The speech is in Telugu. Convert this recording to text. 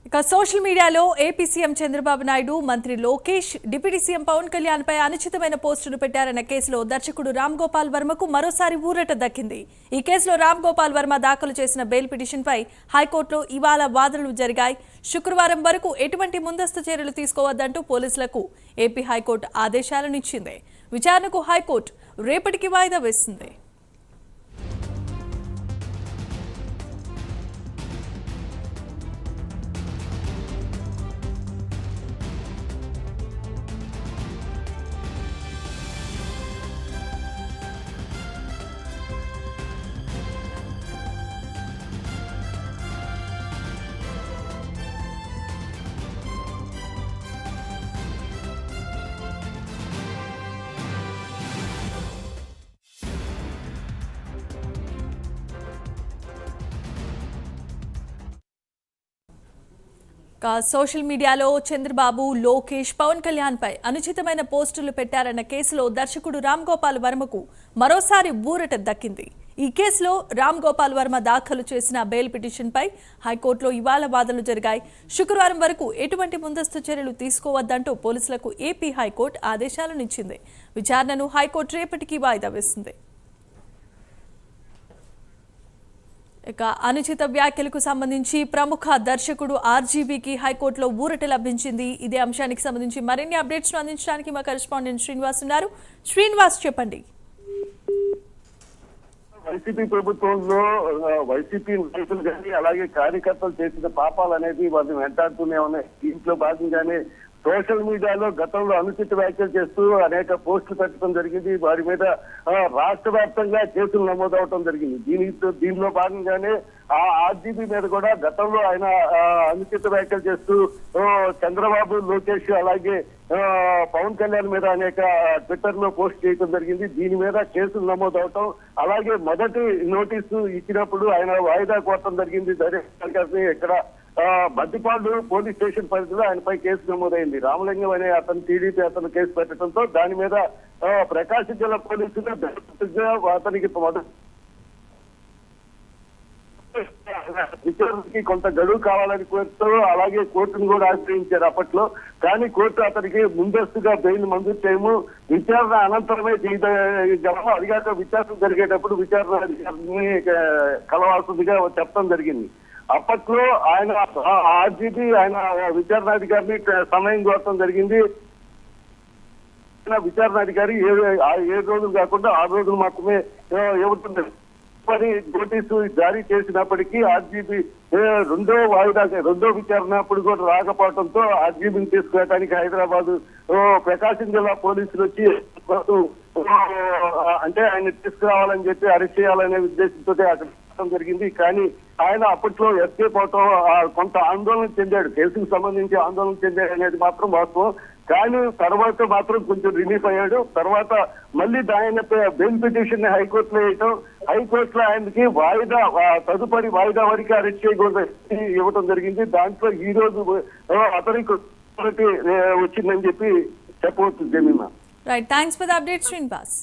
ఇక సోషల్ మీడియాలో ఏపీ సీఎం చంద్రబాబు నాయుడు, మంత్రి లోకేష్, డిప్యూటీ సీఎం పవన్ కళ్యాణ్ పై అనుచితమైన పోస్టులు పెట్టారన్న కేసులో దర్శకుడు రామ్ గోపాల్ వర్మకు మరోసారి ఊరట దక్కింది. ఈ కేసులో రామ్ గోపాల్ వర్మ దాఖలు చేసిన బెయిల్ పిటిషన్పై హైకోర్టులో ఇవాళ వాదనలు జరిగాయి. శుక్రవారం వరకు ఎటువంటి ముందస్తు చర్యలు తీసుకోవద్దంటూ పోలీసులకు ఏపీ హైకోర్టు ఆదేశాలనిచ్చింది. విచారణకు హైకోర్టు రేపటికి వాయిదా వేసింది. సోషల్ మీడియాలో చంద్రబాబు, లోకేష్, పవన్ కళ్యాణ్ పై అనుచితమైన పోస్టులు పెట్టారన్న కేసులో దర్శకుడు రామ్ గోపాల్ వర్మకు మరోసారి ఊరట దక్కింది. ఈ కేసులో రామ్ గోపాల్ వర్మ దాఖలు చేసిన బెయిల్ పిటిషన్పై హైకోర్టులో ఇవాళ వాదనలు జరిగాయి. శుక్రవారం వరకు ఎటువంటి ముందస్తు చర్యలు తీసుకోవద్దంటూ పోలీసులకు ఏపీ హైకోర్టు ఆదేశాలనిచ్చింది. విచారణను హైకోర్టు రేపటికి వాయిదా వేసింది. ఇక అనుచిత వ్యాఖ్యలకు సంబంధించి ప్రముఖ దర్శకుడు ఆర్జీబీకి హైకోర్టులో ఊరట లభించింది. ఇదే అంశానికి సంబంధించి మరిన్ని అప్డేట్స్ అందించడానికి మా కరెస్పాండెంట్ శ్రీనివాస్ ఉన్నారు. శ్రీనివాస్, చెప్పండి. వైసీపీ ప్రభుత్వంలో వైసీపీ నాయకులు కానీ అలాగే కార్యకర్తలు చేసిన పాపాలు అనేది వాళ్ళు వెంటాడుతూనే ఉన్నాయి. దీంట్లో భాగంగానే సోషల్ మీడియాలో గతంలో అనుచిత వ్యాఖ్యలు చేస్తూ అనేక పోస్టులు పెట్టడం జరిగింది. వారి మీద రాష్ట్ర వ్యాప్తంగా కేసులు నమోదవడం జరిగింది. దీనిలో భాగంగానే ఆ ఆర్జీబీ మీద కూడా గతంలో ఆయన అనుచిత వ్యాఖ్యలు చేస్తూ చంద్రబాబు, లోకేష్ అలాగే పవన్ కళ్యాణ్ మీద అనేక ట్విట్టర్ లో పోస్ట్ చేయడం జరిగింది. దీని మీద కేసులు నమోదవటం, అలాగే మొదటి నోటీసు ఇచ్చినప్పుడు ఆయన వాయిదా కోరటం జరిగింది. డైరెక్టర్ ఇక్కడ బద్దిపాడు పోలీస్ స్టేషన్ పరిధిలో ఆయనపై కేసు నమోదైంది. రామలింగం అనే అతను టీడీపీ అతను కేసు పెట్టడంతో దాని మీద ప్రకాశం జిల్లా పోలీసులు అతనికి విచారణకి కొంత గడువు కావాలని కోరుతూ అలాగే కోర్టును కూడా ఆశ్రయించారు అప్పట్లో. కానీ కోర్టు అతనికి ముందస్తుగా బెయిల్ మంజూరు చేయము, విచారణ అనంతరమే అదిగాక విచారణ జరిగేటప్పుడు విచారణ అధికారిని కలవాల్సిందిగా చెప్పడం జరిగింది. అప్పట్లో ఆయన ఆర్జీబీ ఆయన విచారణాధికారిని సమయం కోరటం జరిగింది. విచారణాధికారి 7 రోజులు కాకుండా 6 రోజులు మాత్రమే ఇవ్వటం పని నోటీసు జారీ చేసినప్పటికీ ఆర్జీబీ రెండో విచారణ అప్పుడు కూడా రాకపోవడంతో ఆర్జీబీని తీసుకురావడానికి హైదరాబాద్ ప్రకాశం జిల్లా పోలీసులు వచ్చి అంటే ఆయన తీసుకురావాలని చెప్పి అరెస్ట్ చేయాలనే ఉద్దేశంతో అక్కడ జరిగింది. కానీ ఆయన అప్పట్లో ఎస్కేప్ అవటం కొంత ఆందోళన చెందాడు, కేసుకు సంబంధించి ఆందోళన చెందాడు అనేది మాత్రం వాస్తవం. కానీ తర్వాత మాత్రం కొంచెం రిలీఫ్ అయ్యాడు. తర్వాత మళ్ళీ ఆయన బెయిల్ పిటిషన్ హైకోర్టులో వేయటం, హైకోర్టులో ఆయనకి తదుపరి వాయిదా వరకు అరెస్ట్ చేయకూడదు ఇవ్వటం జరిగింది. దాంట్లో ఈ రోజు అతనికి వచ్చిందని చెప్పి చెప్పవచ్చు Jemimah. Right, thanks for the update Srinivas.